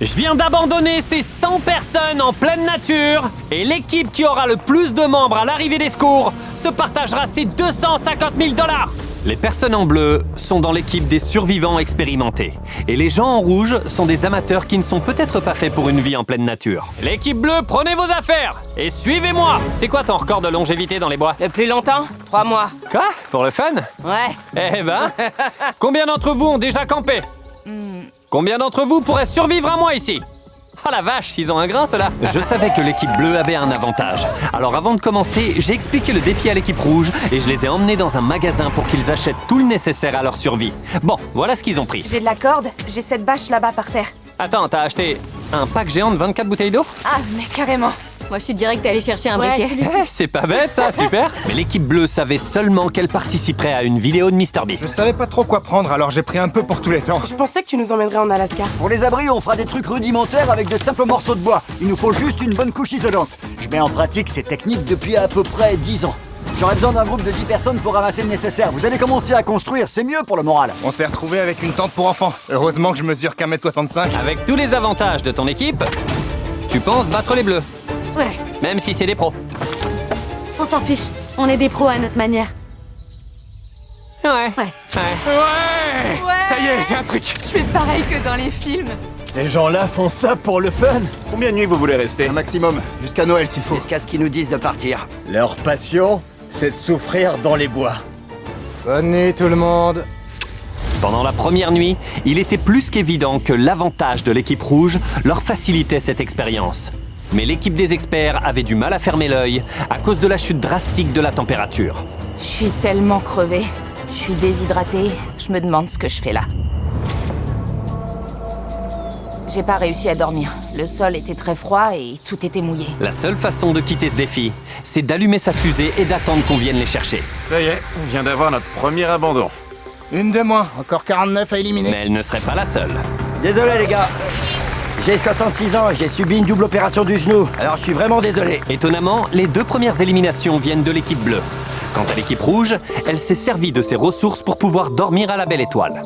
Je viens d'abandonner ces 100 personnes en pleine nature et l'équipe qui aura le plus de membres à l'arrivée des secours se partagera ces 250 000 $. Les personnes en bleu sont dans l'équipe des survivants expérimentés et les gens en rouge sont des amateurs qui ne sont peut-être pas faits pour une vie en pleine nature. L'équipe bleue, prenez vos affaires et suivez-moi. C'est quoi ton record de longévité dans les bois? Le plus longtemps 3 mois. Quoi? Pour le fun? Ouais. Eh ben, combien d'entre vous ont déjà campé? Combien d'entre vous pourraient survivre un mois ici? Oh la vache, ils ont un grain, ceux-là! Je savais que l'équipe bleue avait un avantage. Alors avant de commencer, j'ai expliqué le défi à l'équipe rouge et je les ai emmenés dans un magasin pour qu'ils achètent tout le nécessaire à leur survie. Bon, voilà ce qu'ils ont pris. J'ai de la corde, j'ai cette bâche là-bas par terre. Attends, t'as acheté un pack géant de 24 bouteilles d'eau? Ah, mais carrément. Moi, je suis direct allée chercher un briquet. Eh, c'est pas bête ça, super! Mais l'équipe bleue savait seulement qu'elle participerait à une vidéo de MrBeast. Je savais pas trop quoi prendre, alors j'ai pris un peu pour tous les temps. Je pensais que tu nous emmènerais en Alaska. Pour les abris, on fera des trucs rudimentaires avec de simples morceaux de bois. Il nous faut juste une bonne couche isolante. Je mets en pratique ces techniques depuis à peu près 10 ans. J'aurais besoin d'un groupe de 10 personnes pour ramasser le nécessaire. Vous allez commencer à construire, c'est mieux pour le moral. On s'est retrouvés avec une tente pour enfants. Heureusement que je mesure qu'1m65. Avec tous les avantages de ton équipe, tu penses battre les bleus, Ouais, même si c'est des pros. on s'en fiche. On est des pros à notre manière. Ouais. Ouais. Ça y est, j'ai un truc. Je fais pareil que dans les films. Ces gens-là font ça pour le fun. Combien de nuits vous voulez rester? Un maximum, jusqu'à Noël s'il faut. Jusqu'à ce qu'ils nous disent de partir. Leur passion, c'est de souffrir dans les bois. Bonne nuit tout le monde. Pendant la première nuit, il était plus qu'évident que l'avantage de l'équipe rouge leur facilitait cette expérience. Mais l'équipe des experts avait du mal à fermer l'œil à cause de la chute drastique de la température. Je suis tellement crevée. Je suis déshydratée. Je me demande ce que je fais là. J'ai pas réussi à dormir. Le sol était très froid et tout était mouillé. La seule façon de quitter ce défi, c'est d'allumer sa fusée et d'attendre qu'on vienne les chercher. Ça y est, on vient d'avoir notre premier abandon. Une de moins, encore 49 à éliminer. Mais elle ne serait pas la seule. Désolé les gars. J'ai 66 ans et j'ai subi une double opération du genou. Alors je suis vraiment désolé. Étonnamment, les 2 premières éliminations viennent de l'équipe bleue. Quant à l'équipe rouge, elle s'est servie de ses ressources pour pouvoir dormir à la belle étoile.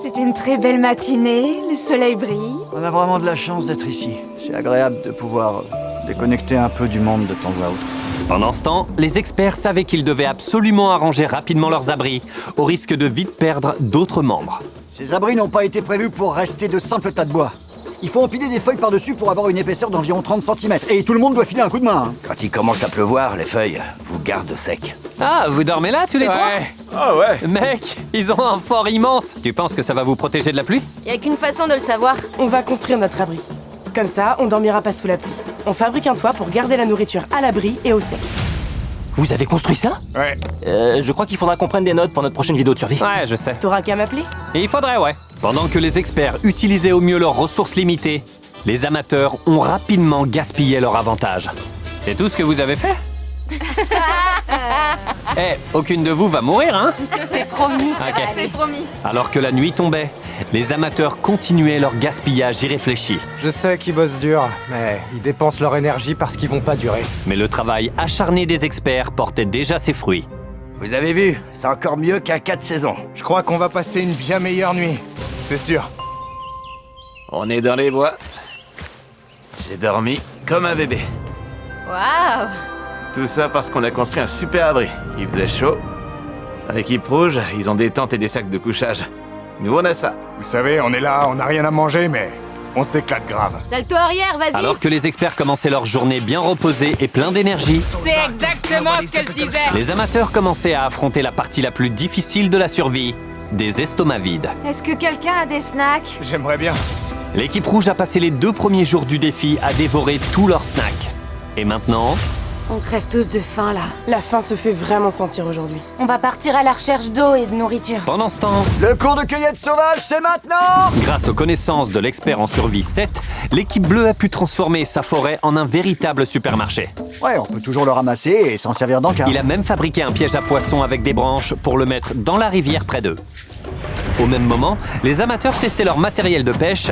C'était une très belle matinée, le soleil brille. On a vraiment de la chance d'être ici. C'est agréable de pouvoir déconnecter un peu du monde de temps à autre. Pendant ce temps, les experts savaient qu'ils devaient absolument arranger rapidement leurs abris, au risque de vite perdre d'autres membres. Ces abris n'ont pas été prévus pour rester de simples tas de bois. Il faut empiler des feuilles par-dessus pour avoir une épaisseur d'environ 30 cm. Et tout le monde doit filer un coup de main. Hein. Quand il commence à pleuvoir, les feuilles vous gardent sec. Ah, vous dormez là tous les trois? Ah ouais. Mec, ils ont un fort immense. Tu penses que ça va vous protéger de la pluie? Y a qu'une façon de le savoir. On va construire notre abri. Comme ça, on dormira pas sous la pluie. On fabrique un toit pour garder la nourriture à l'abri et au sec. Vous avez construit ça? Ouais. Je crois qu'il faudra qu'on prenne des notes pour notre prochaine vidéo de survie. Ouais, je sais. T'auras qu'à m'appeler. Et il faudrait, ouais. Pendant que les experts utilisaient au mieux leurs ressources limitées, les amateurs ont rapidement gaspillé leur avantage. C'est tout ce que vous avez fait? Eh, aucune de vous va mourir, hein? C'est promis, Ok. c'est promis. Alors que la nuit tombait, les amateurs continuaient leur gaspillage irréfléchi. Je sais qu'ils bossent dur, mais ils dépensent leur énergie parce qu'ils vont pas durer. Mais le travail acharné des experts portait déjà ses fruits. Vous avez vu, c'est encore mieux qu'un 4 saisons. Je crois qu'on va passer une bien meilleure nuit. C'est sûr. On est dans les bois. J'ai dormi comme un bébé. Waouh! Tout ça parce qu'on a construit un super abri. Il faisait chaud. Dans l'équipe rouge, ils ont des tentes et des sacs de couchage. Nous, on a ça. Vous savez, on est là, on n'a rien à manger, mais on s'éclate grave. Salto arrière, vas-y! Alors que les experts commençaient leur journée bien reposés et pleins d'énergie, C'est exactement ce que je disais. les amateurs commençaient à affronter la partie la plus difficile de la survie, des estomacs vides. Est-ce que quelqu'un a des snacks? J'aimerais bien. L'équipe rouge a passé les 2 premiers jours du défi à dévorer tous leurs snacks. Et maintenant, On crève tous de faim là. La faim se fait vraiment sentir aujourd'hui. On va partir à la recherche d'eau et de nourriture. pendant ce temps, Le cours de cueillette sauvage, c'est maintenant! grâce aux connaissances de l'expert en survie 7, l'équipe bleue a pu transformer sa forêt en un véritable supermarché. Ouais, on peut toujours le ramasser et s'en servir dans le cas. Il a même fabriqué un piège à poissons avec des branches pour le mettre dans la rivière près d'eux. Au même moment, les amateurs testaient leur matériel de pêche,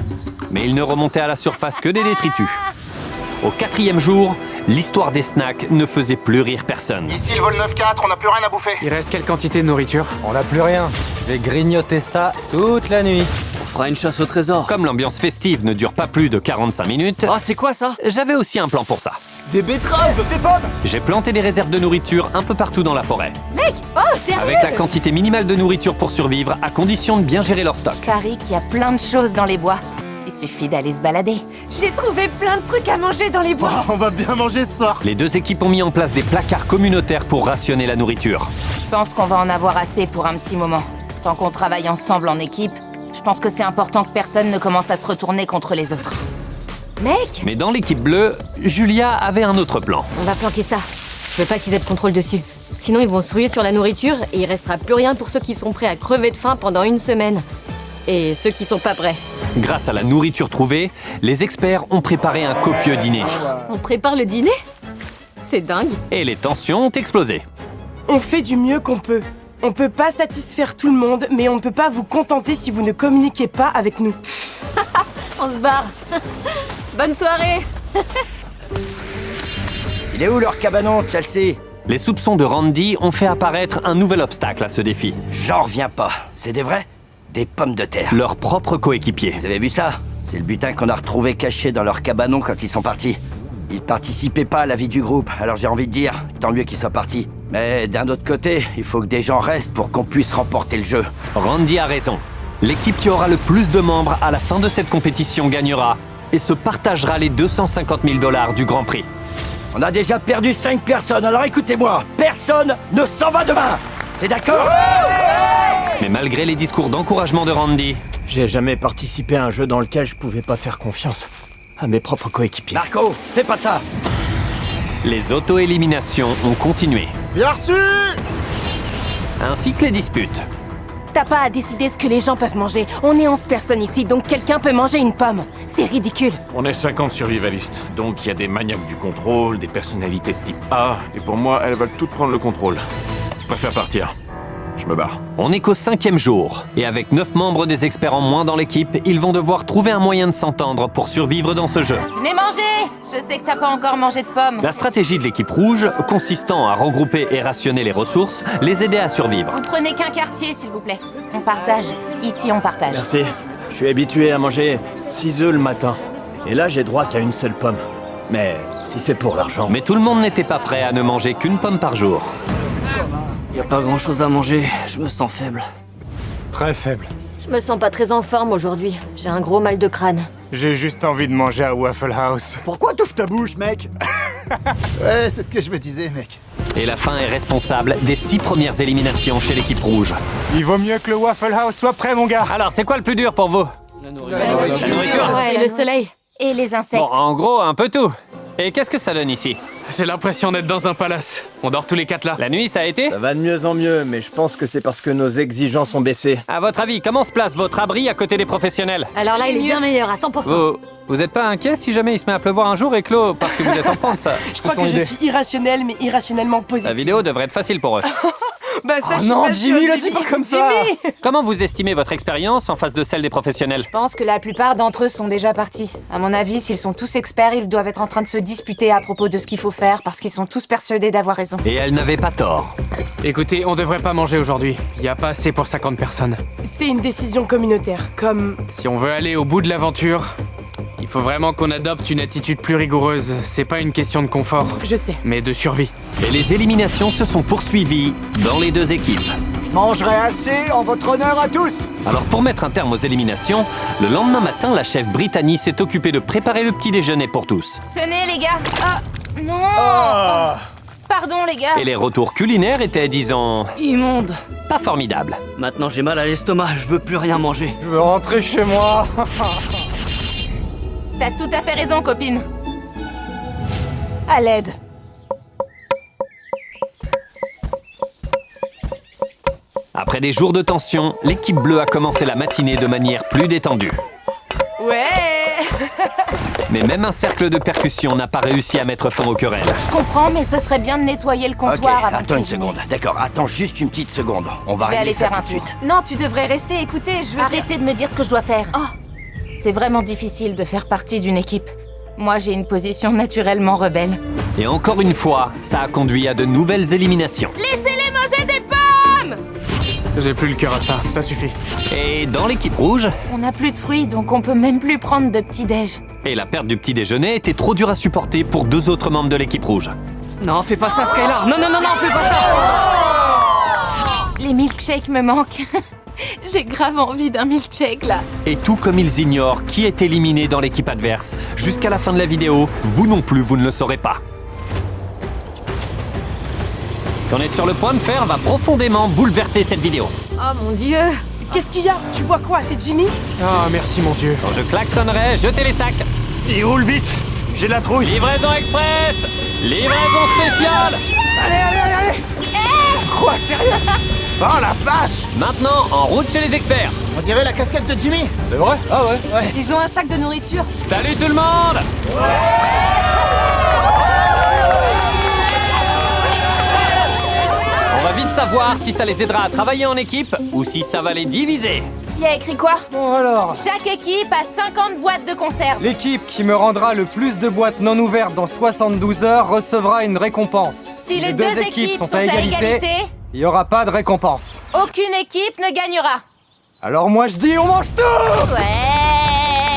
mais ils ne remontaient à la surface que des détritus. Au 4e jour, l'histoire des snacks ne faisait plus rire personne. Ici le vol 9-4, on n'a plus rien à bouffer. Il reste quelle quantité de nourriture? On n'a plus rien. Je vais grignoter ça toute la nuit. fera une chasse au trésor. Comme l'ambiance festive ne dure pas plus de 45 minutes, Oh, c'est quoi ça? j'avais aussi un plan pour ça. Des betteraves! Des pommes! J'ai planté des réserves de nourriture un peu partout dans la forêt. Mec, oh, sérieux? Avec la quantité minimale de nourriture pour survivre, à condition de bien gérer leur stock. Je parie qu'il y a plein de choses dans les bois. Il suffit d'aller se balader. J'ai trouvé plein de trucs à manger dans les bois. On va bien manger ce soir. Les deux équipes ont mis en place des placards communautaires pour rationner la nourriture. Je pense qu'on va en avoir assez pour un petit moment. Tant qu'on travaille ensemble en équipe, je pense que c'est important que personne ne commence à se retourner contre les autres. Mec, Mais dans l'équipe bleue, Julia avait un autre plan. on va planquer ça. Je veux pas qu'ils aient de contrôle dessus. Sinon, ils vont se rouiller sur la nourriture et il restera plus rien pour ceux qui sont prêts à crever de faim pendant une semaine. Et ceux qui sont pas prêts. Grâce à la nourriture trouvée, les experts ont préparé un copieux dîner. On prépare le dîner? C'est dingue. Et les tensions ont explosé. On fait du mieux qu'on peut. On peut pas satisfaire tout le monde, mais on ne peut pas vous contenter si vous ne communiquez pas avec nous. On se barre. Bonne soirée. Il est où leur cabanon, Chelsea? Les soupçons de Randy ont fait apparaître un nouvel obstacle à ce défi. J'en reviens pas. C'est des vrais? Des pommes de terre. Leur propre coéquipier. Vous avez vu ça? C'est le butin qu'on a retrouvé caché dans leur cabanon quand ils sont partis. Ils participaient pas à la vie du groupe, alors j'ai envie de dire, tant mieux qu'ils soient partis. Mais d'un autre côté, il faut que des gens restent pour qu'on puisse remporter le jeu. Randy a raison. L'équipe qui aura le plus de membres à la fin de cette compétition gagnera et se partagera les 250 000 $ du Grand Prix. On a déjà perdu 5 personnes, alors écoutez-moi, personne ne s'en va demain. C'est d'accord? Mais malgré les discours d'encouragement de Randy, J'ai jamais participé à un jeu dans lequel je pouvais pas faire confiance à mes propres coéquipiers. Marco, fais pas ça. les auto-éliminations ont continué, Bien reçu! ainsi que les disputes. T'as pas à décider ce que les gens peuvent manger. On est 11 personnes ici, donc quelqu'un peut manger une pomme. C'est ridicule. On est 50 survivalistes, donc il y a des maniaques du contrôle, des personnalités de type A, et pour moi, elles veulent toutes prendre le contrôle. Je préfère partir. Je me barre. On n'est qu'au 5e jour, et avec 9 membres des experts en moins dans l'équipe, ils vont devoir trouver un moyen de s'entendre pour survivre dans ce jeu. Venez manger! Je sais que t'as pas encore mangé de pommes. La stratégie de l'équipe rouge, consistant à regrouper et rationner les ressources, les aidait à survivre. Vous prenez qu'un quartier, s'il vous plaît. On partage. Ici, on partage. Merci. Je suis habitué à manger 6 œufs le matin. Et là, j'ai droit qu'à une seule pomme. Mais si c'est pour l'argent... Mais tout le monde n'était pas prêt à ne manger qu'une pomme par jour. Y a pas grand chose à manger, je me sens faible. Très faible. Je me sens pas très en forme aujourd'hui. J'ai un gros mal de crâne. J'ai juste envie de manger à Waffle House. Pourquoi t'ouvres ta bouche, mec? Ouais, c'est ce que je me disais, mec. Et la faim est responsable des 6 premières éliminations chez l'équipe rouge. Il vaut mieux que le Waffle House soit prêt, mon gars. Alors, c'est quoi le plus dur pour vous? La nourriture. Ouais, et le soleil. Et les insectes. Bon, en gros, un peu tout. Et qu'est-ce que ça donne ici? J'ai l'impression d'être dans un palace. On dort tous les 4 là. La nuit, ça a été? Ça va de mieux en mieux, mais je pense que c'est parce que nos exigences ont baissé. À votre avis, comment se place votre abri à côté des professionnels? Alors là, il est bien meilleur, à 100%. Vous êtes pas inquiet si jamais il se met à pleuvoir un jour et clos parce que vous êtes en pente, ça? Je crois que je suis irrationnelle, mais irrationnellement positive. La vidéo devrait être facile pour eux. Bah ça, je suis non, pas Jimmy, sûre, le dis pas comme ça. Jimmy. Comment vous estimez votre expérience en face de celle des professionnels? Je pense que la plupart d'entre eux sont déjà partis. À mon avis, s'ils sont tous experts, ils doivent être en train de se disputer à propos de ce qu'il faut faire parce qu'ils sont tous persuadés d'avoir raison. Et elle n'avait pas tort. Écoutez, on devrait pas manger aujourd'hui. Y a pas assez pour 50 personnes. C'est une décision communautaire, comme... Si on veut aller au bout de l'aventure, il faut vraiment qu'on adopte une attitude plus rigoureuse. C'est pas une question de confort, Je sais. mais de survie. Et les éliminations se sont poursuivies dans les deux équipes. Je mangerai assez en votre honneur à tous. Alors pour mettre un terme aux éliminations, le lendemain matin, la chef Brittany s'est occupée de préparer le petit déjeuner pour tous. Tenez, les gars. Ah, non. Oh. Pardon, les gars. Et les retours culinaires étaient, disons, Immonde. pas formidables. Maintenant j'ai mal à l'estomac, je veux plus rien manger. Je veux rentrer chez moi. T'as tout à fait raison, copine. À l'aide. Après des jours de tension, l'équipe bleue a commencé la matinée de manière plus détendue. Ouais. Mais même un cercle de percussion n'a pas réussi à mettre fin aux querelles. Je comprends, mais ce serait bien de nettoyer le Ok, comptoir avant de attends une cuisiner. seconde. D'accord, attends juste une petite seconde. On va Je vais régler aller ça faire un tout de tour. suite. Non, tu devrais rester, écoutez, je veux Arrêtez de me dire ce que je dois faire. Oh. C'est vraiment difficile de faire partie d'une équipe. Moi, j'ai une position naturellement rebelle. Et encore une fois, ça a conduit à de nouvelles éliminations. Laissez-les manger des pommes! J'ai plus le cœur à ça. Ça suffit. Et dans l'équipe rouge, On n'a plus de fruits, donc on peut même plus prendre de petit-déj. et la perte du petit déjeuner était trop dure à supporter pour 2 autres membres de l'équipe rouge. Non, fais pas ça, Skylar. Non, non, non, non, fais pas ça. Les milkshakes me manquent. J'ai grave envie d'un milkshake, là. Et tout comme ils ignorent qui est éliminé dans l'équipe adverse, jusqu'à la fin de la vidéo, vous non plus, vous ne le saurez pas. Ce qu'on est sur le point de faire va profondément bouleverser cette vidéo. Oh mon Dieu! Qu'est-ce qu'il y a? Tu vois quoi? C'est Jimmy? Ah, merci mon Dieu. Quand je klaxonnerai, jetez les sacs. Il roule vite. J'ai de la trouille. Livraison express. Livraison spéciale. Allez. Quoi, sérieux? Oh la vache! Maintenant, en route chez les experts. On dirait la casquette de Jimmy. C'est vrai? Ah ouais. Ils ont un sac de nourriture. Salut tout le monde. On va vite savoir si ça les aidera à travailler en équipe ou si ça va les diviser. Il y a écrit quoi? Bon alors, Chaque équipe a 50 boîtes de conserve. l'équipe qui me rendra le plus de boîtes non ouvertes dans 72 heures recevra une récompense. Si les deux équipes sont à égalité, il n'y aura pas de récompense. aucune équipe ne gagnera. Alors moi je dis on mange tout!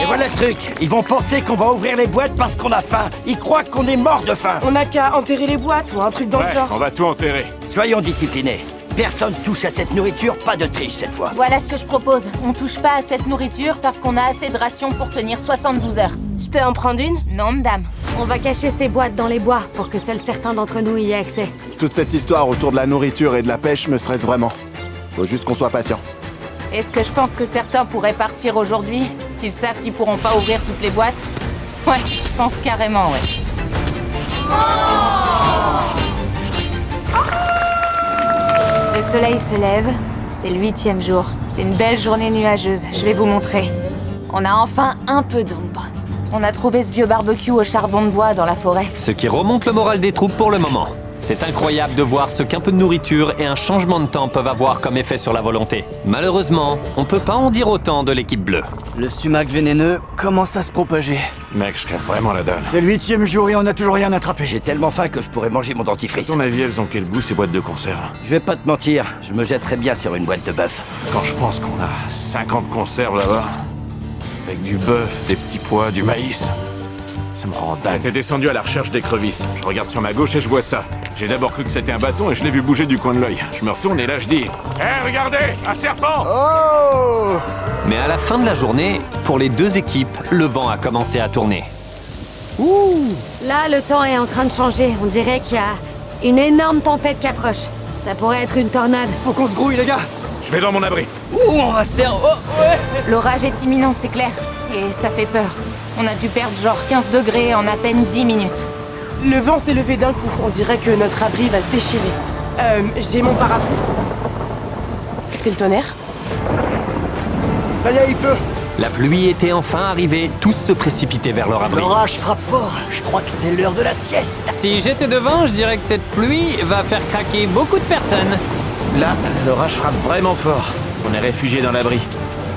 Et voilà le truc, ils vont penser qu'on va ouvrir les boîtes parce qu'on a faim. Ils croient qu'on est mort de faim. On n'a qu'à enterrer les boîtes ou un truc dans le genre. On va tout enterrer. Soyons disciplinés. Personne touche à cette nourriture, pas de triche cette fois. Voilà ce que je propose. On touche pas à cette nourriture parce qu'on a assez de rations pour tenir 72 heures. Je peux en prendre une? Non, madame. On va cacher ces boîtes dans les bois pour que seuls certains d'entre nous y aient accès. Toute cette histoire autour de la nourriture et de la pêche me stresse vraiment. Faut juste qu'on soit patient. Est-ce que je pense que certains pourraient partir aujourd'hui s'ils savent qu'ils pourront pas ouvrir toutes les boîtes? Ouais, je pense carrément, ouais. Le soleil se lève, c'est le 8e jour. C'est une belle journée nuageuse, je vais vous montrer. On a enfin un peu d'ombre. On a trouvé ce vieux barbecue au charbon de bois dans la forêt. Ce qui remonte le moral des troupes pour le moment. C'est incroyable de voir ce qu'un peu de nourriture et un changement de temps peuvent avoir comme effet sur la volonté. Malheureusement, on peut pas en dire autant de l'équipe bleue. Le sumac vénéneux commence à se propager. Mec, je crève vraiment la dalle. C'est le 8e jour et on a toujours rien attrapé. J'ai tellement faim que je pourrais manger mon À dentifrice. ton avis, elles ont quel goût ces boîtes de conserve? Je vais pas te mentir, je me jetterais bien sur une boîte de bœuf. Quand je pense qu'on a 50 conserves là-bas, avec du bœuf, des petits pois, du maïs, ça me rend dingue. T'es descendu à la recherche d'écrevisses. Je regarde sur ma gauche et je vois ça. J'ai d'abord cru que c'était un bâton et je l'ai vu bouger du coin de l'œil. Je me retourne et là je dis: Hé, regardez, un serpent! Oh! Mais à la fin de la journée, pour les deux équipes, le vent a commencé à tourner. Là, le temps est en train de changer. On dirait qu'il y a une énorme tempête qui approche. Ça pourrait être une tornade. Faut qu'on se grouille les gars! Je vais dans mon abri. Ouh, on va se faire... Oh, ouais. L'orage est imminent, c'est clair. Et ça fait peur. On a dû perdre genre 15 degrés en à peine 10 minutes. Le vent s'est levé d'un coup. On dirait que notre abri va se déchirer. J'ai mon parapluie. C'est le tonnerre? Ça y est, il pleut. La pluie était enfin arrivée, tous se précipitaient vers leur abri. L'orage frappe fort. Je crois que c'est l'heure de la sieste. Si j'étais devant, je dirais que cette pluie va faire craquer beaucoup de personnes. Là, l'orage frappe vraiment fort. On est réfugiés dans l'abri.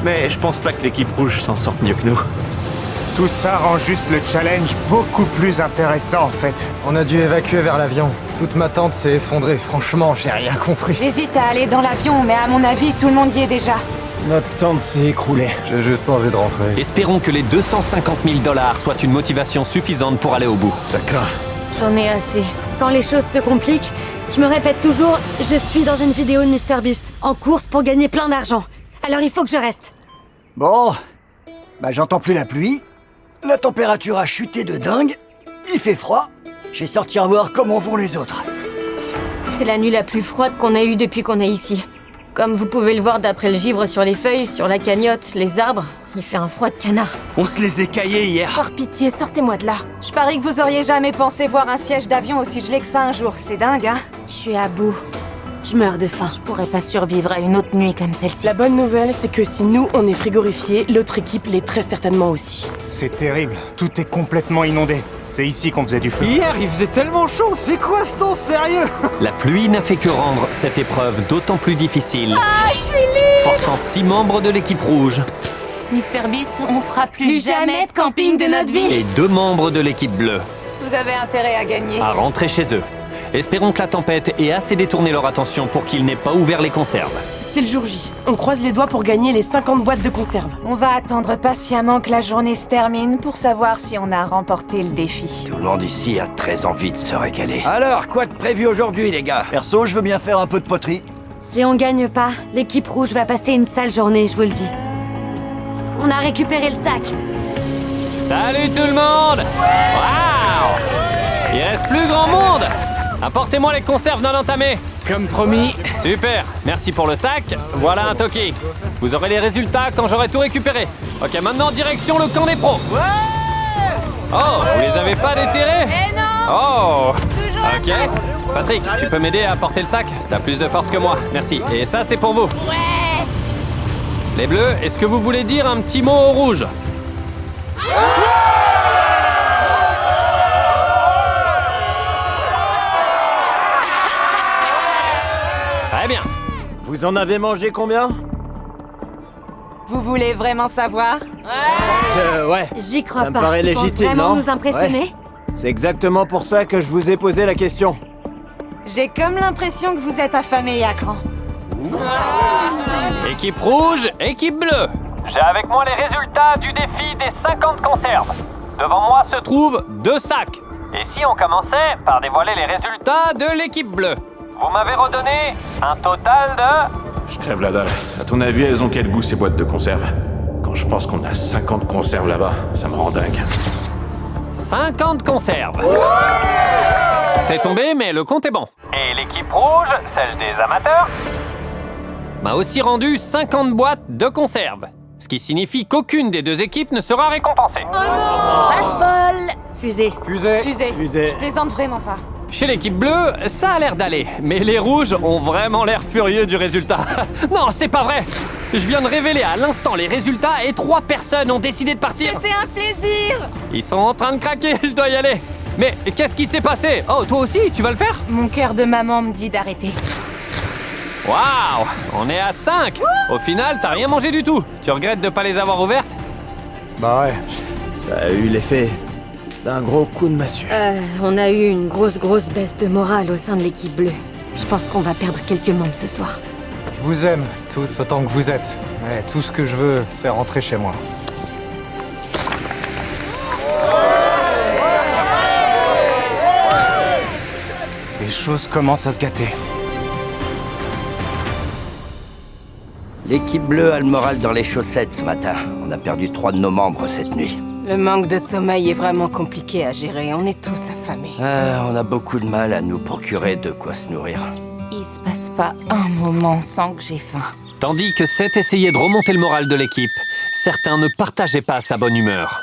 Mais je pense pas que l'équipe rouge s'en sorte mieux que nous. Tout ça rend juste le challenge beaucoup plus intéressant en fait. On a dû évacuer vers l'avion. Toute ma tente s'est effondrée. Franchement, j'ai rien compris. J'hésite à aller dans l'avion, mais à mon avis, tout le monde y est déjà. Notre tente s'est écroulée. J'ai juste envie de rentrer. Espérons que les 250 000 $ soient une motivation suffisante pour aller au bout. Ça craint. J'en ai assez. Quand les choses se compliquent, je me répète toujours, je suis dans une vidéo de MrBeast, en course pour gagner plein d'argent. Alors il faut que je reste. Bon, bah j'entends plus la pluie. La température a chuté de dingue. Il fait froid. Je vais sortir voir comment vont les autres. C'est la nuit la plus froide qu'on a eue depuis qu'on est ici. Comme vous pouvez le voir d'après le givre sur les feuilles, sur la cagnotte, les arbres, il fait un froid de canard. On se les écaillait hier. Par pitié, sortez-moi de là. Je parie que vous auriez jamais pensé voir un siège d'avion aussi gelé que ça un jour. C'est dingue, hein? Je suis à bout. Je meurs de faim. Je pourrais pas survivre à une autre nuit comme celle-ci. La bonne nouvelle, c'est que si nous, on est frigorifiés, l'autre équipe l'est très certainement aussi. C'est terrible. Tout est complètement inondé. C'est ici qu'on faisait du feu. Hier, il faisait tellement chaud. C'est quoi ce temps sérieux? La pluie n'a fait que rendre cette épreuve d'autant plus difficile. Ah, je suis libre! Forçant 6 membres de l'équipe rouge MrBeast, on fera plus jamais de camping de notre vie. et 2 membres de l'équipe bleue Vous avez intérêt à gagner. à rentrer chez eux. Espérons que la tempête ait assez détourné leur attention pour qu'ils n'aient pas ouvert les conserves. C'est le jour J. On croise les doigts pour gagner les 50 boîtes de conserve. On va attendre patiemment que la journée se termine pour savoir si on a remporté le défi. Tout le monde ici a très envie de se régaler. Alors, quoi de prévu aujourd'hui, les gars? Perso, je veux bien faire un peu de poterie. Si on gagne pas, l'équipe rouge va passer une sale journée, je vous le dis. On a récupéré le sac. Salut tout le monde! Waouh! Il reste plus grand monde! Apportez-moi les conserves non entamées! Comme promis. Super, merci pour le sac. Voilà un Toki. Vous aurez les résultats quand j'aurai tout récupéré. Ok, maintenant direction le camp des pros. Oh, vous les avez pas déterrés? Mais non! Oh! Toujours Ok. Patrick, tu peux m'aider à porter le sac? T'as plus de force que moi, merci. Et ça, c'est pour vous. Ouais! Les bleus, est-ce que vous voulez dire un petit mot au rouge? Très bien. Vous en avez mangé combien? Vous voulez vraiment savoir? Ouais. J'y crois Ça me pas. paraît Tu penses légitime, vraiment non? nous impressionner? Ouais. C'est exactement pour ça que je vous ai posé la question. J'ai comme l'impression que vous êtes affamés et à cran. Équipe rouge, équipe bleue. J'ai avec moi les résultats du défi des 50 conserves. Devant moi se trouvent 2 sacs. Et si on commençait par dévoiler les résultats de l'équipe bleue? Vous m'avez redonné un total de... Je crève la dalle. À ton avis, elles ont quel goût ces boîtes de conserve? Quand je pense qu'on a 50 conserves là-bas, ça me rend dingue. 50 conserves. C'est tombé, mais le compte est bon. Et l'équipe rouge, celle des amateurs, m'a aussi rendu 50 boîtes de conserve. Ce qui signifie qu'aucune des 2 équipes ne sera récompensée. Pas de bol! Fusée. Fusée. Fusée. Je plaisante vraiment pas. Chez l'équipe bleue, ça a l'air d'aller, mais les rouges ont vraiment l'air furieux du résultat. Non, c'est pas vrai! Je viens de révéler à l'instant les résultats et 3 personnes ont décidé de partir. C'était un plaisir! Ils sont en train de craquer, je dois y aller. Mais qu'est-ce qui s'est passé? Oh, toi aussi, tu vas le faire? Mon cœur de maman me dit d'arrêter. Waouh! On est à 5! Au final, t'as rien mangé du tout. Tu regrettes de pas les avoir ouvertes? Bah ouais. Ça a eu l'effet d'un gros coup de massue. On a eu une grosse baisse de morale au sein de l'équipe bleue. Je pense qu'on va perdre quelques membres ce soir. Je vous aime, tous autant que vous êtes. Mais tout ce que je veux, c'est rentrer chez moi. Les choses commencent à se gâter. L'équipe bleue a le moral dans les chaussettes ce matin. On a perdu 3 de nos membres cette nuit. Le manque de sommeil est vraiment compliqué à gérer. On est tous affamés. On a beaucoup de mal à nous procurer de quoi se nourrir. Il se passe pas un moment sans que j'ai faim. Tandis que Seth essayait de remonter le moral de l'équipe, certains ne partageaient pas sa bonne humeur.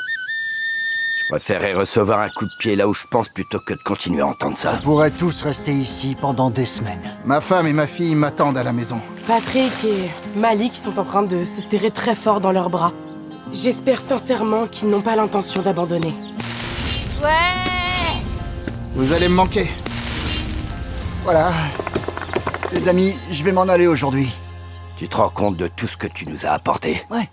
Je préférerais recevoir un coup de pied là où je pense plutôt que de continuer à entendre ça. On pourrait tous rester ici pendant des semaines. Ma femme et ma fille m'attendent à la maison. Patrick et Malik sont en train de se serrer très fort dans leurs bras. J'espère sincèrement qu'ils n'ont pas l'intention d'abandonner. Ouais! Vous allez me manquer. Voilà. Les amis, je vais m'en aller aujourd'hui. Tu te rends compte de tout ce que tu nous as apporté? Ouais.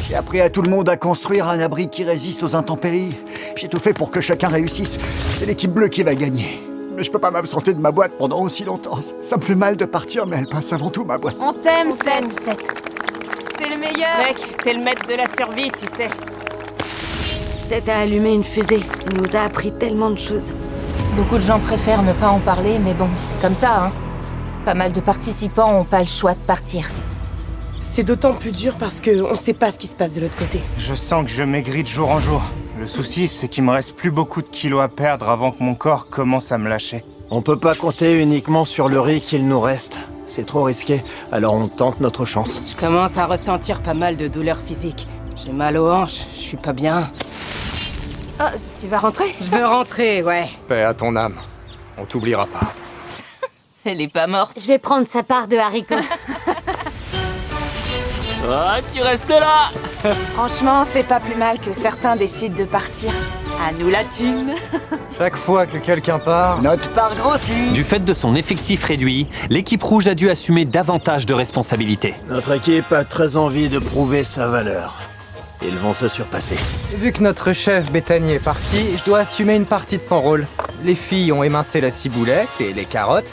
J'ai appris à tout le monde à construire un abri qui résiste aux intempéries. J'ai tout fait pour que chacun réussisse. C'est l'équipe bleue qui va gagner. Mais je peux pas m'absenter de ma boîte pendant aussi longtemps. Ça me fait mal de partir, mais elle passe avant tout ma boîte. On t'aime, Seth. T'es le meilleur. Mec, t'es le maître de la survie, tu sais. Seth a allumé une fusée. Il nous a appris tellement de choses. Beaucoup de gens préfèrent ne pas en parler, mais bon, c'est comme ça, hein. Pas mal de participants ont pas le choix de partir. C'est d'autant plus dur parce qu'on sait pas ce qui se passe de l'autre côté. Je sens que je maigris de jour en jour. Le souci, c'est qu'il me reste plus beaucoup de kilos à perdre avant que mon corps commence à me lâcher. On peut pas compter uniquement sur le riz qu'il nous reste. C'est trop risqué, alors on tente notre chance. Je commence à ressentir pas mal de douleurs physiques. J'ai mal aux hanches, je suis pas bien. Oh, tu vas rentrer? Je veux rentrer, ouais. Paix à ton âme. On t'oubliera pas. Elle est pas morte. Je vais prendre sa part de haricots. Ah, tu restes là! Franchement, c'est pas plus mal que certains décident de partir. À nous la thune. Chaque fois que quelqu'un part... Notre part grossit. Du fait de son effectif réduit, l'équipe rouge a dû assumer davantage de responsabilités. Notre équipe a très envie de prouver sa valeur. Ils vont se surpasser. Vu que notre chef Bethany est parti, je dois assumer une partie de son rôle. Les filles ont émincé la ciboulette et les carottes,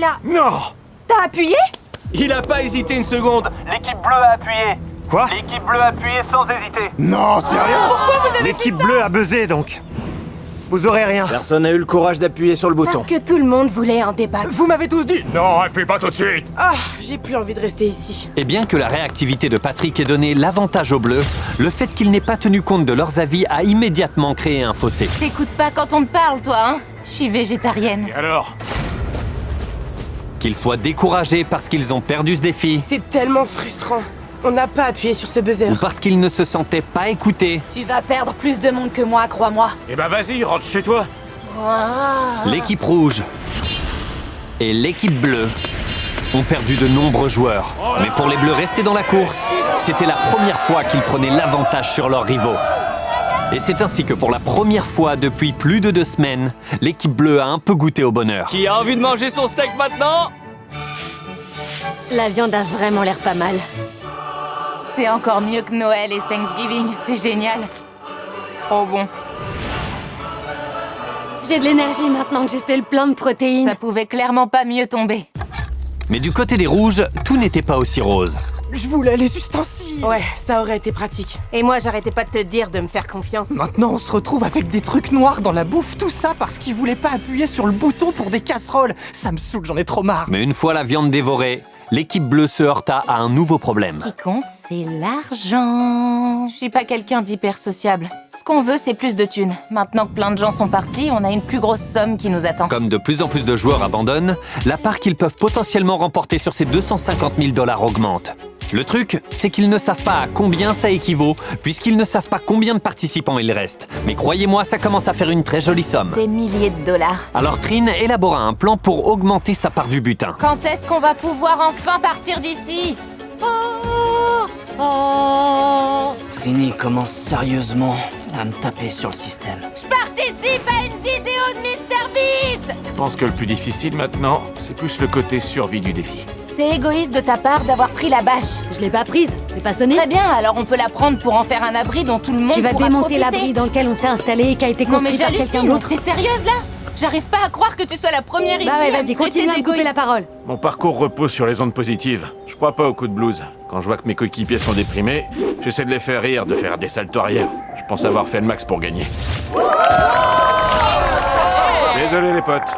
Il a... Non! T'as appuyé? Il a pas hésité une seconde. L'équipe bleue a appuyé. Quoi? L'équipe bleue a appuyé sans hésiter. Non, sérieux? Pourquoi vous avez L'équipe bleue a buzzé, donc. Vous aurez rien. Personne n'a eu le courage d'appuyer sur le bouton. Parce que tout le monde voulait en débattre. Vous m'avez tous dit. Non, appuie pas tout de suite. Ah, j'ai plus envie de rester ici. Et bien que la réactivité de Patrick ait donné l'avantage aux Bleus, le fait qu'il n'ait pas tenu compte de leurs avis a immédiatement créé un fossé. T'écoutes pas quand on te parle, toi, hein? Je suis végétarienne. Et alors? Qu'ils soient découragés parce qu'ils ont perdu ce défi, C'est tellement frustrant. On n'a pas appuyé sur ce buzzer. ou parce qu'ils ne se sentaient pas écoutés, Tu vas perdre plus de monde que moi, crois-moi. Eh ben vas-y, rentre chez toi. l'équipe rouge et l'équipe bleue ont perdu de nombreux joueurs. Mais pour les Bleus restés dans la course, c'était la première fois qu'ils prenaient l'avantage sur leurs rivaux. Et c'est ainsi que pour la première fois depuis plus de 2 semaines, l'équipe bleue a un peu goûté au bonheur. Qui a envie de manger son steak maintenant? La viande a vraiment l'air pas mal. C'est encore mieux que Noël et Thanksgiving, c'est génial. Oh bon. J'ai de l'énergie maintenant que j'ai fait le plein de protéines. Ça pouvait clairement pas mieux tomber. Mais du côté des rouges, tout n'était pas aussi rose. Je voulais les ustensiles. Ouais, ça aurait été pratique. Et moi, j'arrêtais pas de te dire de me faire confiance. Maintenant, on se retrouve avec des trucs noirs dans la bouffe, tout ça parce qu'ils voulaient pas appuyer sur le bouton pour des casseroles. Ça me saoule, j'en ai trop marre. Mais une fois la viande dévorée, l'équipe bleue se heurta à un nouveau problème. Ce qui compte, c'est l'argent. Je suis pas quelqu'un d'hyper sociable. Ce qu'on veut, c'est plus de thunes. Maintenant que plein de gens sont partis, on a une plus grosse somme qui nous attend. Comme de plus en plus de joueurs abandonnent, la part qu'ils peuvent potentiellement remporter sur ces 250 000 $ augmente. Le truc, c'est qu'ils ne savent pas à combien ça équivaut, puisqu'ils ne savent pas combien de participants il reste. Mais croyez-moi, ça commence à faire une très jolie somme. Des milliers de dollars. Alors Trin élabora un plan pour augmenter sa part du butin. Quand est-ce qu'on va pouvoir enfin partir d'ici? Trini commence sérieusement à me taper sur le système. Je participe à une vidéo de MrBeast! Je pense que le plus difficile maintenant, c'est plus le côté survie du défi. C'est égoïste de ta part d'avoir pris la bâche. Je l'ai pas prise, c'est pas sonné. Très bien, alors on peut la prendre pour en faire un abri dont tout le monde Tu vas pourra démonter profiter. l'abri dans lequel on s'est installé et qui a été Non mais construit par quelqu'un j'hallucine, d'autre. t'es sérieuse là? J'arrive pas à croire que tu sois la première ici Bah ouais, à me vas-y, traiter continue à me couper la d'égoïste. parole. Mon parcours repose sur les ondes positives. Je crois pas au coup de blues. Quand je vois que mes coéquipiers sont déprimés, j'essaie de les faire rire, de faire des saltos arrière. Je pense avoir fait le max pour gagner. Désolé les potes.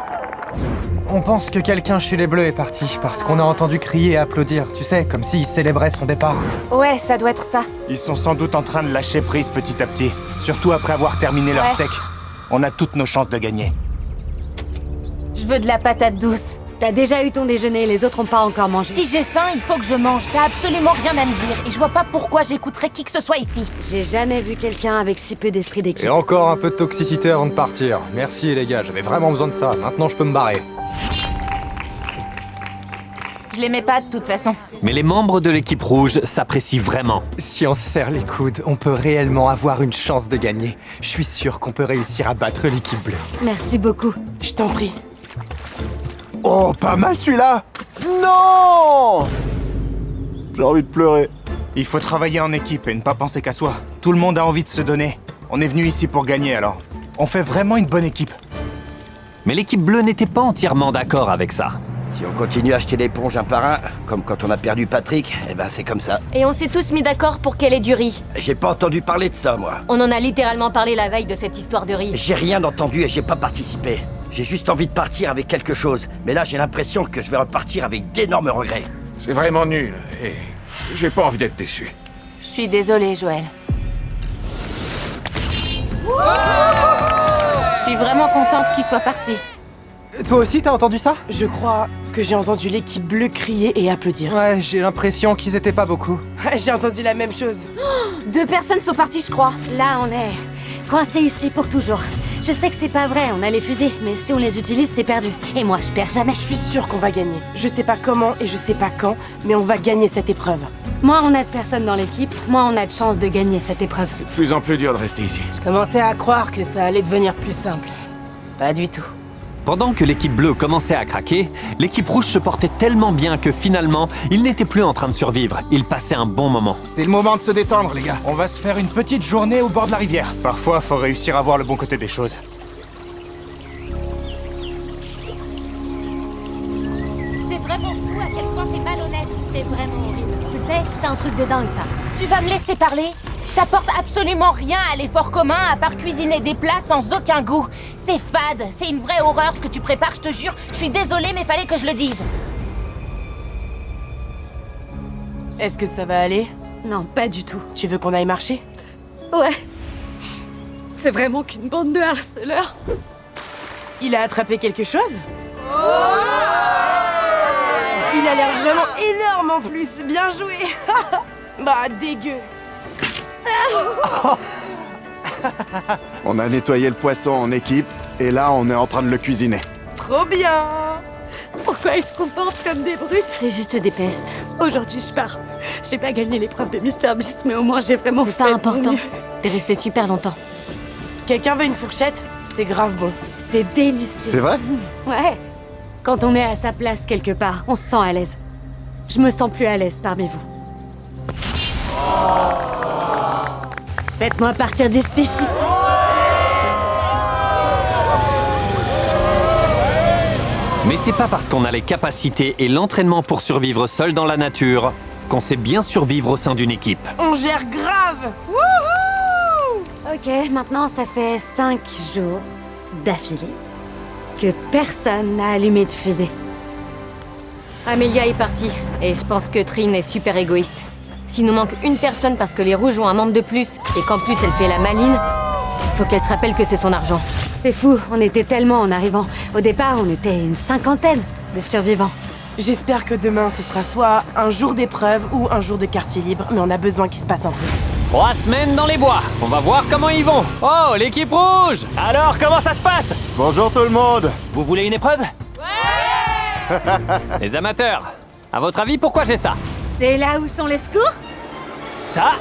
On pense que quelqu'un chez les Bleus est parti parce qu'on a entendu crier et applaudir, tu sais, comme s'il célébrait son départ. Ouais, ça doit être ça. Ils sont sans doute en train de lâcher prise petit à petit. Surtout après avoir terminé leur Ouais. steak. On a toutes nos chances de gagner. Je veux de la patate douce. T'as déjà eu ton déjeuner, les autres ont pas encore mangé. Si j'ai faim, il faut que je mange. T'as absolument rien à me dire. Et je vois pas pourquoi j'écouterais qui que ce soit ici. J'ai jamais vu quelqu'un avec si peu d'esprit d'équipe. Et encore un peu de toxicité avant de partir. Merci les gars, j'avais vraiment besoin de ça. Maintenant je peux me barrer. Je l'aimais pas de toute façon. Mais les membres de l'équipe rouge s'apprécient vraiment. Si on se serre les coudes, on peut réellement avoir une chance de gagner. Je suis sûr qu'on peut réussir à battre l'équipe bleue. Merci beaucoup. Je t'en prie. Oh, pas mal celui-là! Non! J'ai envie de pleurer. Il faut travailler en équipe et ne pas penser qu'à soi. Tout le monde a envie de se donner. On est venu ici pour gagner alors. On fait vraiment une bonne équipe. Mais l'équipe bleue n'était pas entièrement d'accord avec ça. Si on continue à acheter l'éponge un par un, comme quand on a perdu Patrick, eh ben c'est comme ça. Et on s'est tous mis d'accord pour qu'elle ait du riz. J'ai pas entendu parler de ça, moi. On en a littéralement parlé la veille de cette histoire de riz. J'ai rien entendu et j'ai pas participé. J'ai juste envie de partir avec quelque chose. Mais là, j'ai l'impression que je vais repartir avec d'énormes regrets. C'est vraiment nul et j'ai pas envie d'être déçu. Je suis désolée, Joël. Je suis vraiment contente qu'il soit parti. Toi aussi, t'as entendu ça? Je crois que j'ai entendu l'équipe bleue crier et applaudir. Ouais, j'ai l'impression qu'ils étaient pas beaucoup. J'ai entendu la même chose. 2 personnes sont parties, je crois. Là, on est coincés ici pour toujours. Je sais que c'est pas vrai, on a les fusées, mais si on les utilise, c'est perdu. Et moi, je perds jamais. Je suis sûre qu'on va gagner. Je sais pas comment et je sais pas quand, mais on va gagner cette épreuve. Moins on a de personnes dans l'équipe, moins on a de chances de gagner cette épreuve. C'est de plus en plus dur de rester ici. Je commençais à croire que ça allait devenir plus simple. Pas du tout. Pendant que l'équipe bleue commençait à craquer, l'équipe rouge se portait tellement bien que finalement, ils n'étaient plus en train de survivre. Ils passaient un bon moment. C'est le moment de se détendre, les gars. On va se faire une petite journée au bord de la rivière. Parfois, faut réussir à voir le bon côté des choses. un truc de dingue, ça. Tu vas me laisser parler? T'apportes absolument rien à l'effort commun à part cuisiner des plats sans aucun goût. C'est fade, c'est une vraie horreur ce que tu prépares, je te jure. Je suis désolée, mais fallait que je le dise. Est-ce que ça va aller? Non, pas du tout. Tu veux qu'on aille marcher? Ouais. C'est vraiment qu'une bande de harceleurs. Il a attrapé quelque chose? Il a l'air vraiment énorme en plus. Bien joué. Bah, dégueu. On a nettoyé le poisson en équipe, et là, on est en train de le cuisiner. Trop bien. Pourquoi ils se comportent comme des brutes? C'est juste des pestes. Aujourd'hui, je pars. J'ai pas gagné l'épreuve de Mr Beast, mais au moins j'ai vraiment C'est fait pas mon important. mieux. T'es resté super longtemps. Quelqu'un veut une fourchette? C'est grave bon. C'est délicieux. C'est vrai? Ouais. Quand on est à sa place quelque part, on se sent à l'aise. Je me sens plus à l'aise parmi vous. Faites-moi partir d'ici. Mais c'est pas parce qu'on a les capacités et l'entraînement pour survivre seul dans la nature qu'on sait bien survivre au sein d'une équipe. On gère grave. Wouhou! Ok, maintenant ça fait 5 jours d'affilée que personne n'a allumé de fusée. Amelia est partie, et je pense que Trin est super égoïste. S'il nous manque une personne parce que les rouges ont un membre de plus, et qu'en plus elle fait la maline, faut qu'elle se rappelle que c'est son argent. C'est fou, on était tellement en arrivant. Au départ, on était une 50aine de survivants. J'espère que demain, ce sera soit un jour d'épreuve ou un jour de quartier libre, mais on a besoin qu'il se passe un truc. 3 semaines dans les bois. On va voir comment ils vont. Oh, l'équipe rouge! Alors, comment ça se passe? Bonjour tout le monde! Vous voulez une épreuve? Ouais! Les amateurs, à votre avis, pourquoi j'ai ça? C'est là où sont les secours? Ça,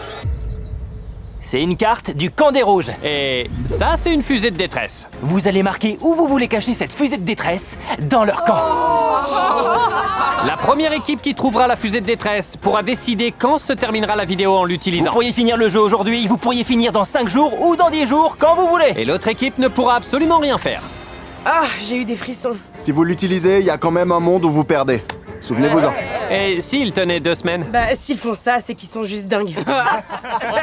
c'est une carte du camp des rouges. Et ça, c'est une fusée de détresse. Vous allez marquer où vous voulez cacher cette fusée de détresse dans leur camp. La première équipe qui trouvera la fusée de détresse pourra décider quand se terminera la vidéo en l'utilisant. Vous pourriez finir le jeu aujourd'hui, vous pourriez finir dans 5 jours ou dans 10 jours, quand vous voulez. Et l'autre équipe ne pourra absolument rien faire. Ah, j'ai eu des frissons. Si vous l'utilisez, il y a quand même un monde où vous perdez. Souvenez-vous-en. Et s'ils tenaient 2 semaines? Bah, s'ils font ça, c'est qu'ils sont juste dingues.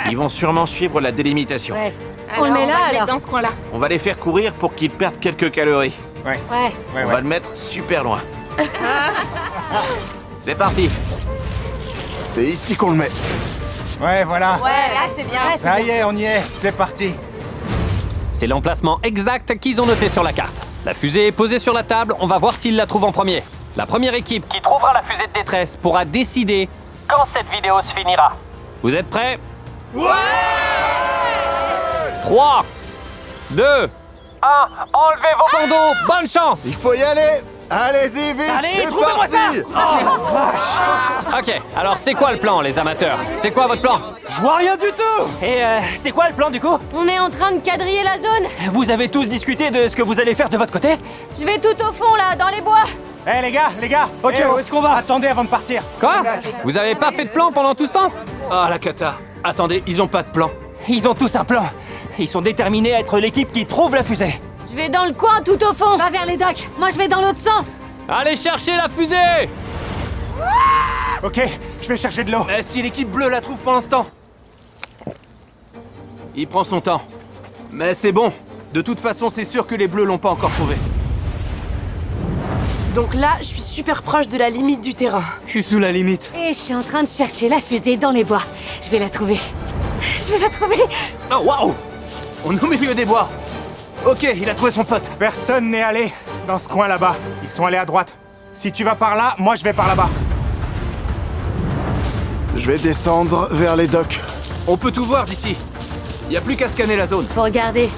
Ils vont sûrement suivre la délimitation. Ouais. Alors, On le met là, va le alors. mettre dans ce coin-là. On va les faire courir pour qu'ils perdent quelques calories. Ouais. Ouais. On va le mettre super loin. C'est parti. C'est ici qu'on le met. Ouais, voilà. Ouais, là c'est bien. Ça y est, on y est. C'est parti. C'est l'emplacement exact qu'ils ont noté sur la carte. La fusée est posée sur la table, on va voir s'ils la trouvent en premier. La première équipe qui trouvera la fusée de détresse pourra décider quand cette vidéo se finira. Vous êtes prêts? Ouais! 3, 2, 1, enlevez vos bandeaux, bonne chance! Il faut y aller. Allez-y, vite. Allez, c'est trouvez-moi parti. Ok, alors c'est quoi le plan, les amateurs? C'est quoi votre plan? Je vois rien du tout. Et c'est quoi le plan du coup? On est en train de quadriller la zone. Vous avez tous discuté de ce que vous allez faire de votre côté? Je vais tout au fond, là, dans les bois. Eh les gars. Ok, Eh, où est-ce qu'on va? Attendez avant de partir. Quoi? Vous avez pas fait de plan pendant tout ce temps? Ah, la cata. Attendez, ils ont pas de plan. Ils ont tous un plan. Ils sont déterminés à être l'équipe qui trouve la fusée. Je vais dans le coin, tout au fond. Va vers les docks. Moi, je vais dans l'autre sens. Allez chercher la fusée! Ok, je vais chercher de l'eau. Si l'équipe bleue la trouve pour l'instant. Il prend son temps. Mais c'est bon. De toute façon, c'est sûr que les bleus l'ont pas encore trouvé. Donc là, je suis super proche de la limite du terrain. Je suis sous la limite. Et je suis en train de chercher la fusée dans les bois. Je vais la trouver. Je vais la trouver. Oh, waouh! On est au milieu des bois. Ok, il a trouvé son pote. Personne n'est allé dans ce coin là-bas. Ils sont allés à droite. Si tu vas par là, moi je vais par là-bas. Je vais descendre vers les docks. On peut tout voir d'ici. Y a plus qu'à scanner la zone. Faut regarder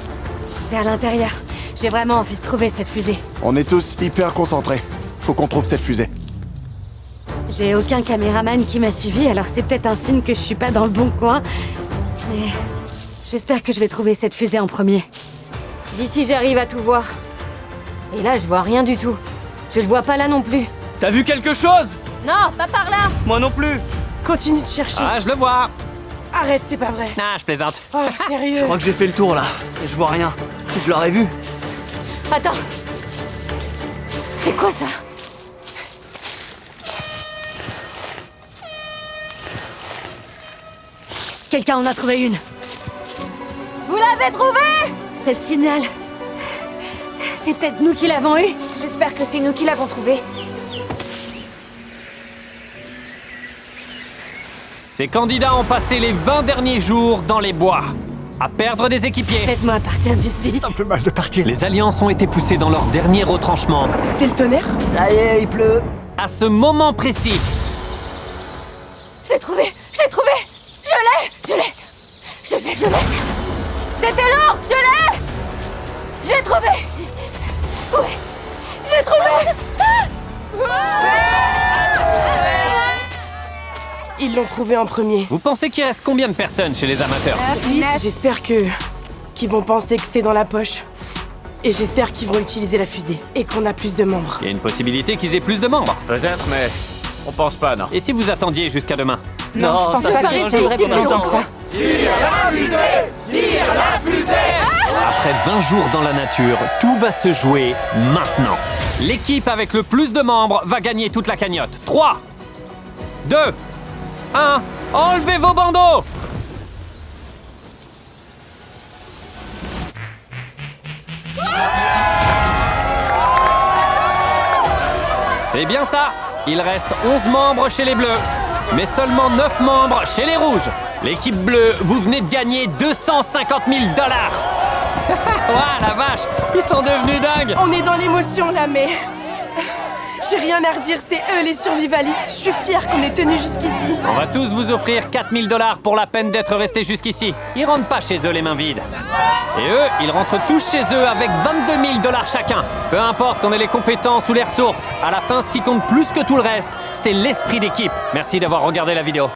vers l'intérieur. J'ai vraiment envie de trouver cette fusée. On est tous hyper concentrés. Faut qu'on trouve cette fusée. J'ai aucun caméraman qui m'a suivi, alors c'est peut-être un signe que je suis pas dans le bon coin. Mais j'espère que je vais trouver cette fusée en premier. D'ici, j'arrive à tout voir. Et là, je vois rien du tout. Je le vois pas là non plus. T'as vu quelque chose? Non, pas par là. Moi non plus. Continue de chercher. Ah, je le vois. Arrête, c'est pas vrai. Ah, je plaisante. Oh, sérieux. Je crois que j'ai fait le tour là. Je vois rien. Je l'aurais vu. Attends. C'est quoi ça? Quelqu'un en a trouvé une. Vous l'avez trouvé? C'est le signal. C'est peut-être nous qui l'avons eu. J'espère que c'est nous qui l'avons trouvé. Ces candidats ont passé les 20 derniers jours dans les bois, à perdre des équipiers. Faites-moi partir d'ici. Ça me fait mal de partir. Les alliances ont été poussées dans leur dernier retranchement. C'est le tonnerre? Ça y est, il pleut. À ce moment précis, J'ai trouvé! J'ai trouvé! Je l'ai! C'était lourd! Je l'ai! Je l'ai trouvé! Ouais! Je l'ai trouvé! Ils l'ont trouvé en premier. vous pensez qu'il reste combien de personnes chez les amateurs? J'espère qu'ils vont penser que c'est dans la poche. Et j'espère qu'ils vont utiliser la fusée. Et qu'on a plus de membres. Il y a une possibilité qu'ils aient plus de membres. Peut-être, mais on pense pas, non. Et si vous attendiez jusqu'à demain? Non, je pense pas que je devrais si plus longtemps que ça. Après 20 jours dans la nature, tout va se jouer maintenant. L'équipe avec le plus de membres va gagner toute la cagnotte. 3, 2, 1, enlevez vos bandeaux! C'est bien ça. Il reste 11 membres chez les Bleus, mais seulement 9 membres chez les Rouges. L'équipe bleue, vous venez de gagner 250 000 $. Ouah, la vache, ils sont devenus dingues. On est dans l'émotion là, mais... J'ai rien à redire, c'est eux les survivalistes. Je suis fière qu'on ait tenu jusqu'ici. On va tous vous offrir 4 000 $ pour la peine d'être restés jusqu'ici. Ils rentrent pas chez eux les mains vides. Et eux, ils rentrent tous chez eux avec 22 000 $ chacun. Peu importe qu'on ait les compétences ou les ressources, à la fin, ce qui compte plus que tout le reste, c'est l'esprit d'équipe. Merci d'avoir regardé la vidéo.